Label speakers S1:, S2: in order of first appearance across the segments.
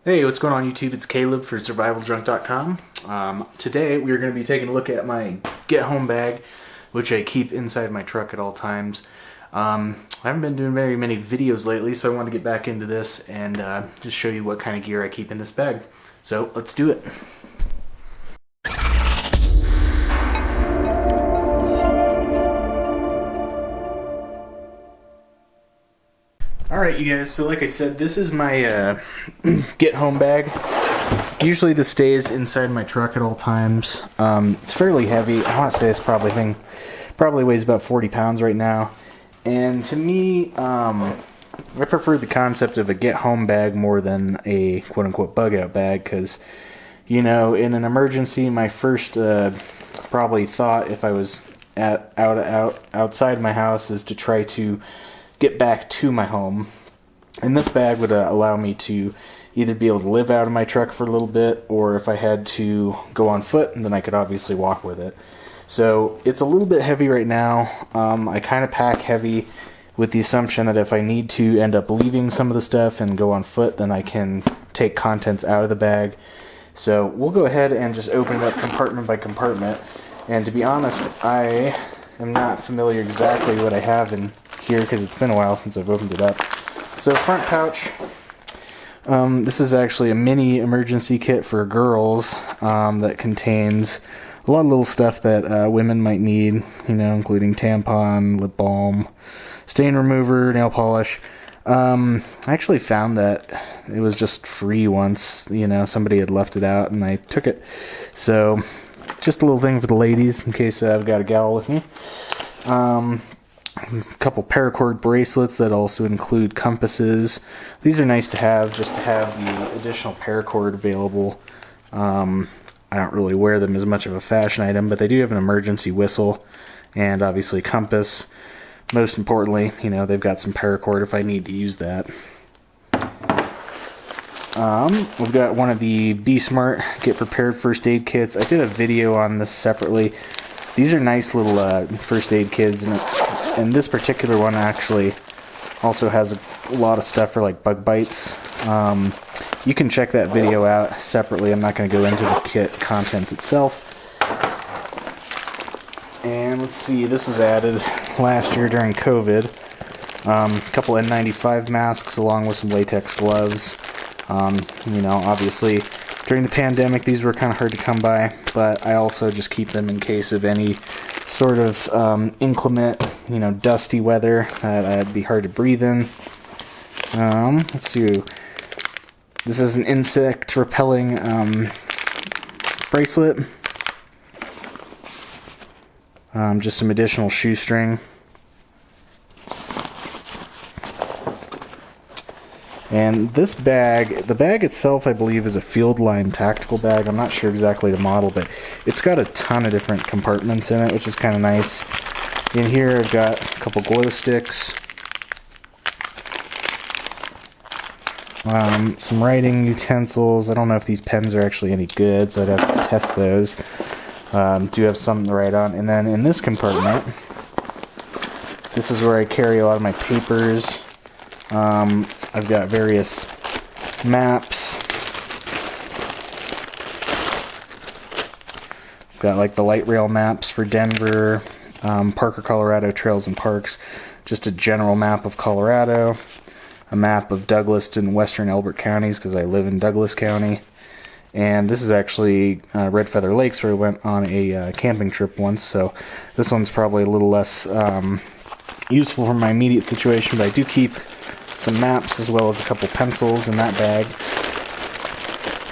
S1: Hey, what's going on YouTube? It's Caleb for survivaldrunk.com. Today we are going to be taking a look at my get home bag, which I keep inside my truck at all times. I haven't been doing very many videos lately, so I want to get back into this and just show you what kind of gear I keep in this bag. So let's do it. Alright you guys, so like I said, this is my get home bag. Usually this stays inside my truck at all times. It's fairly heavy. I want to say this probably weighs about 40 pounds right now. And to me, I prefer the concept of a get home bag more than a quote unquote bug out bag, because, you know, in an emergency, my first probably thought if I was outside my house is to try to get back to my home. And this bag would allow me to either be able to live out of my truck for a little bit, or if I had to go on foot, and then I could obviously walk with it. So it's a little bit heavy right now. I kind of pack heavy with the assumption that if I need to end up leaving some of the stuff and go on foot, then I can take contents out of the bag. So we'll go ahead and just open it up compartment by compartment. And to be honest, I am not familiar exactly what I have in here because it's been a while since I've opened it up. So front pouch. This is actually a mini emergency kit for girls that contains a lot of little stuff that women might need, you know, including tampon, lip balm, stain remover, nail polish. I actually found that it was just free once, you know, somebody had left it out and I took it. So just a little thing for the ladies in case I've got a gal with me. A couple paracord bracelets that also include compasses. These are nice to have, just to have the additional paracord available. I don't really wear them as much of a fashion item, but they do have an emergency whistle and obviously a compass. Most importantly, you know, they've got some paracord if I need to use that. We've got one of the Be Smart Get Prepared first aid kits. I did a video on this separately. These are nice little first aid kits, and this particular one actually also has a lot of stuff for like bug bites. You can check that video out separately. I'm not going to go into the kit content itself. And let's see, this was added last year during COVID. A couple N95 masks along with some latex gloves. You know, obviously during the pandemic these were kind of hard to come by, but I also just keep them in case of any sort of inclement, you know, dusty weather that it'd be hard to breathe in. Let's see. This is an insect repelling bracelet. Just some additional shoestring. And this bag, the bag itself I believe is a Field Line tactical bag. I'm not sure exactly the model, but it's got a ton of different compartments in it, which is kind of nice. In here I've got a couple glow sticks, some writing utensils. I don't know if these pens are actually any good, so I'd have to test those. Do have something to write on. And then in this compartment, this is where I carry a lot of my papers. I've got various maps. I've got like the light rail maps for Denver, Parker, Colorado Trails and Parks, just a general map of Colorado, a map of Douglas and western Elbert counties because I live in Douglas County. And this is actually Red Feather Lakes, where I went on a camping trip once, so this one's probably a little less useful for my immediate situation, but I do keep some maps as well as a couple pencils in that bag.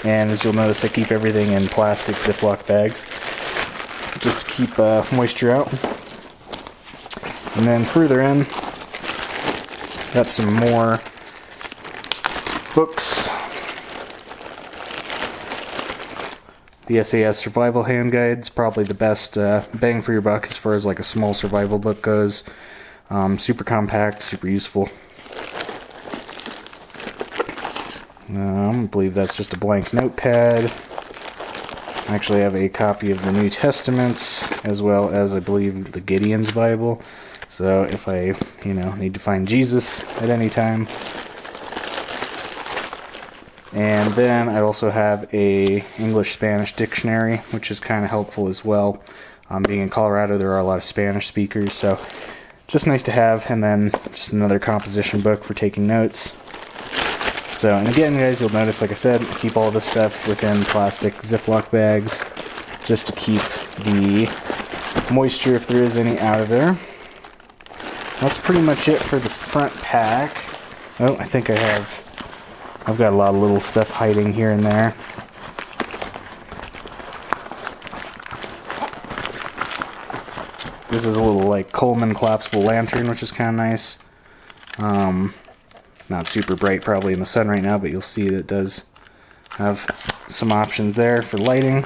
S1: And as you'll notice, I keep everything in plastic Ziploc bags just to keep moisture out. And then further in, got some more books. The SAS Survival Hand Guide's probably the best bang for your buck as far as like a small survival book goes. Super compact, super useful. I believe that's just a blank notepad. I actually have a copy of the New Testament, as well as I believe the Gideon's Bible. So if I, you know, need to find Jesus at any time. And then I also have a English-Spanish dictionary, which is kind of helpful as well. Being in Colorado, there are a lot of Spanish speakers, so just nice to have. And then just another composition book for taking notes. So, and again, guys, you'll notice, like I said, keep all this stuff within plastic Ziploc bags, just to keep the moisture, if there is any, out of there. That's pretty much it for the front pack. Oh, I think I've got a lot of little stuff hiding here and there. This is a little like Coleman collapsible lantern, which is kind of nice. Not super bright probably in the sun right now, but you'll see that it does have some options there for lighting.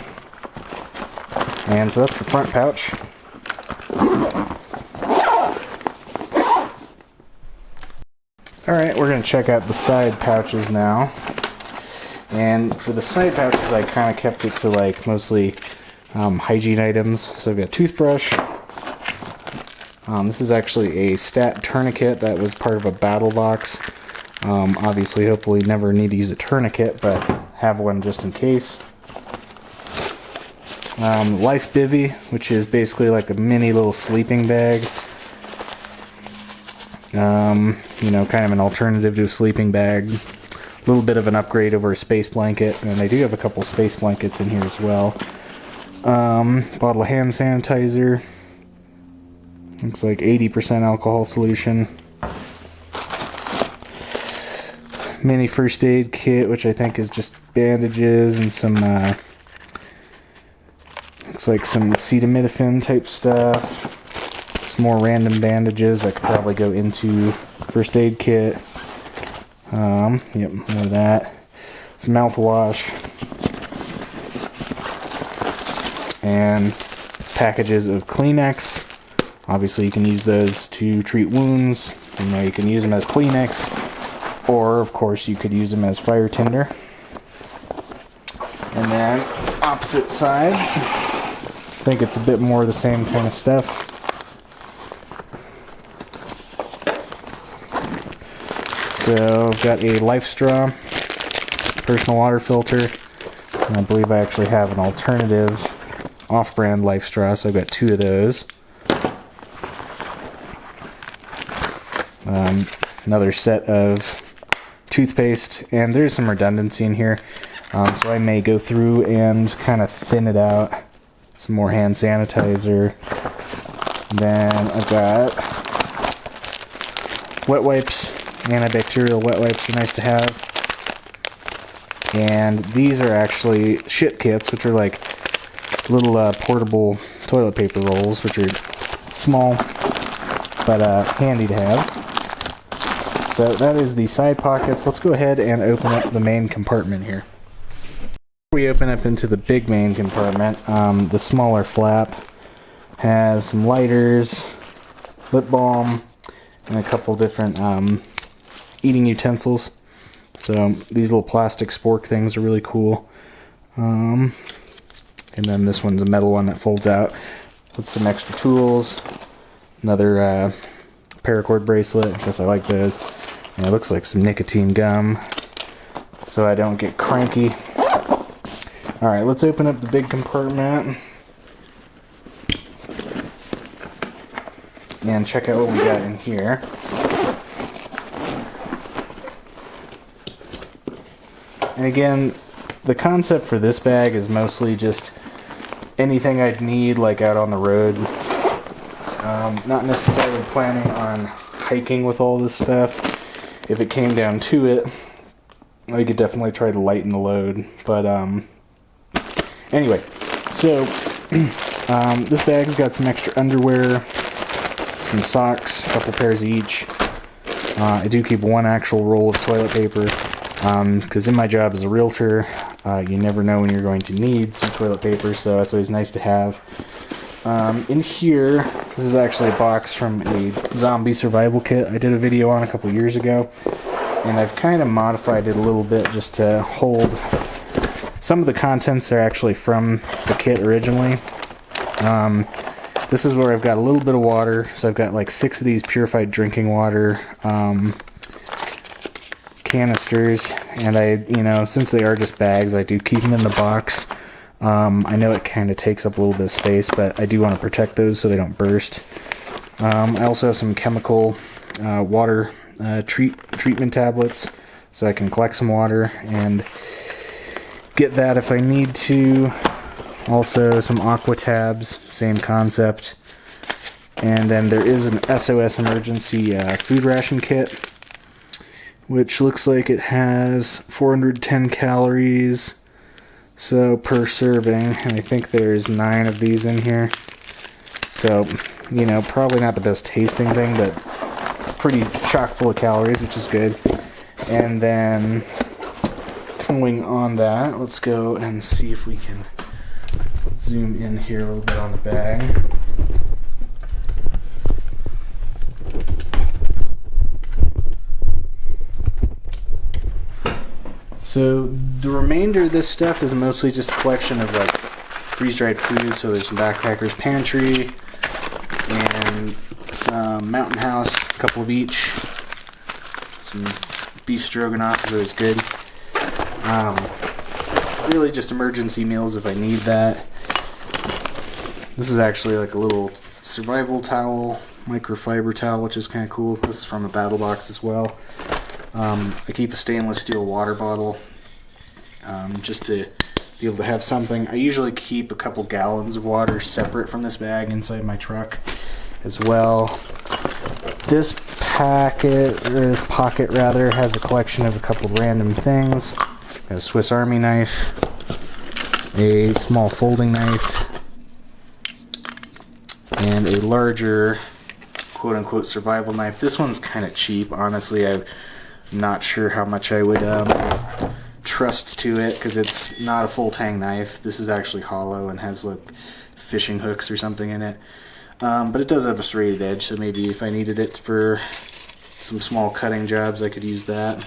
S1: And so that's the front pouch. Alright, we're going to check out the side pouches now. And for the side pouches, I kind of kept it to like mostly hygiene items. So I've got a toothbrush. This is actually a stat tourniquet that was part of a battle box. Obviously, hopefully never need to use a tourniquet, but have one just in case. Life Bivy, which is basically like a mini little sleeping bag. You know, kind of an alternative to a sleeping bag. A little bit of an upgrade over a space blanket, and I do have a couple space blankets in here as well. Bottle of hand sanitizer. Looks like 80% alcohol solution. Mini first aid kit, which I think is just bandages and some, looks like some acetaminophen type stuff. Some more random bandages that could probably go into first aid kit. Yep, more of that. Some mouthwash. And packages of Kleenex. Obviously you can use those to treat wounds. You know, you can use them as Kleenex. Or, of course, you could use them as fire tinder. And then, opposite side, I think it's a bit more of the same kind of stuff. So, I've got a Life Straw, personal water filter, and I believe I actually have an alternative off-brand Life Straw, so I've got two of those. Another set of toothpaste, and there's some redundancy in here, so I may go through and kind of thin it out. Some more hand sanitizer. Then I've got wet wipes. Antibacterial wet wipes are nice to have. And these are actually shit kits, which are like little portable toilet paper rolls, which are small but handy to have. So that is the side pockets. Let's go ahead and open up the main compartment here. Before we open up into the big main compartment, the smaller flap has some lighters, lip balm, and a couple different eating utensils. So these little plastic spork things are really cool. And then this one's a metal one that folds out with some extra tools. Another paracord bracelet, because I like those. And it looks like some nicotine gum, so I don't get cranky. Alright, let's open up the big compartment and check out what we got in here. And again, the concept for this bag is mostly just anything I'd need like out on the road. Not necessarily planning on hiking with all this stuff. If it came down to it, I could definitely try to lighten the load. But anyway, so this bag's got some extra underwear, some socks, a couple pairs each. I do keep one actual roll of toilet paper, because in my job as a realtor, you never know when you're going to need some toilet paper, so it's always nice to have. In here, this is actually a box from a zombie survival kit I did a video on a couple years ago, and I've kind of modified it a little bit just to hold. Some of the contents are actually from the kit originally. This is where I've got a little bit of water, so I've got like 6 of these purified drinking water canisters, and since they are just bags, I do keep them in the box. I know it kind of takes up a little bit of space, but I do want to protect those so they don't burst. I also have some chemical water treatment tablets, so I can collect some water and get that if I need to. Also some aqua tabs, same concept. And then there is an SOS emergency food ration kit, which looks like it has 410 calories per serving, and I think there's 9 of these in here. So, probably not the best tasting thing, but pretty chock full of calories, which is good. And then, going on that, let's go and see if we can zoom in here a little bit on the bag. So the remainder of this stuff is mostly just a collection of like freeze-dried food. So there's some Backpacker's Pantry and some Mountain House, a couple of each. Some beef stroganoff is always good. Really just emergency meals if I need that. This is actually like a little survival towel, microfiber towel, which is kind of cool. This is from a battle box as well. I keep a stainless steel water bottle just to be able to have something. I usually keep a couple gallons of water separate from this bag inside my truck as well. This pocket has a collection of a couple random things. A Swiss Army knife, a small folding knife, and a larger quote-unquote survival knife. This one's kind of cheap, honestly. I'm not sure how much I would trust to it because it's not a full tang knife. This is actually hollow and has like fishing hooks or something in it. But it does have a serrated edge, so maybe if I needed it for some small cutting jobs, I could use that.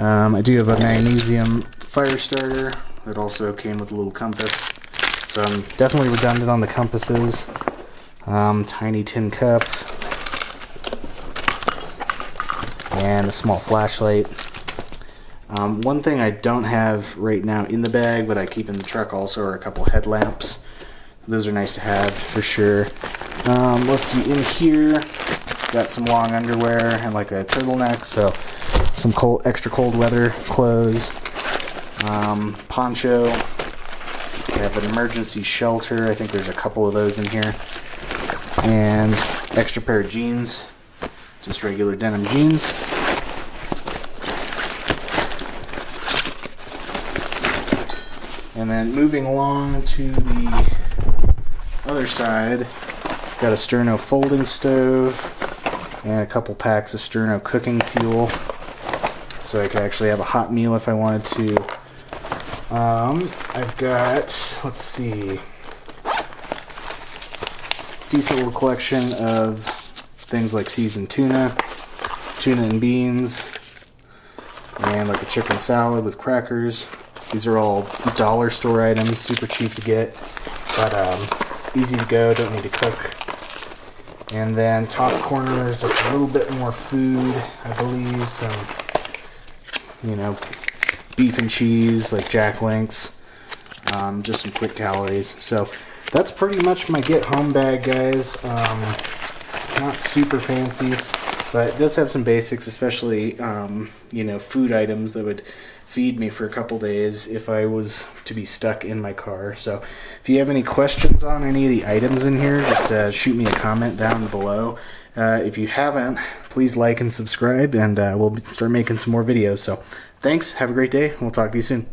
S1: I do have a magnesium fire starter that also came with a little compass, so I'm definitely redundant on the compasses. Tiny tin cup and a small flashlight. One thing I don't have right now in the bag, but I keep in the truck also, are a couple headlamps. Those are nice to have for sure. Let's see, in here got some long underwear and like a turtleneck, so some extra cold weather clothes, poncho. I have an emergency shelter. I think there's a couple of those in here. And extra pair of jeans, just regular denim jeans. And then moving along to the other side, got a Sterno folding stove and a couple packs of Sterno cooking fuel, so I could actually have a hot meal if I wanted to. I've got, let's see, decent little collection of things like seasoned tuna and beans, and like a chicken salad with crackers. These are all dollar store items, super cheap to get, but easy to go, don't need to cook. And then top corner is just a little bit more food, I believe, some, beef and cheese, like Jack Links, just some quick calories. So that's pretty much my get home bag, guys. Not super fancy, but it does have some basics, especially, food items that would feed me for a couple days if I was to be stuck in my car. So if you have any questions on any of the items in here, just shoot me a comment down below. If you haven't, please like and subscribe, and we'll start making some more videos. So thanks, have a great day, and we'll talk to you soon.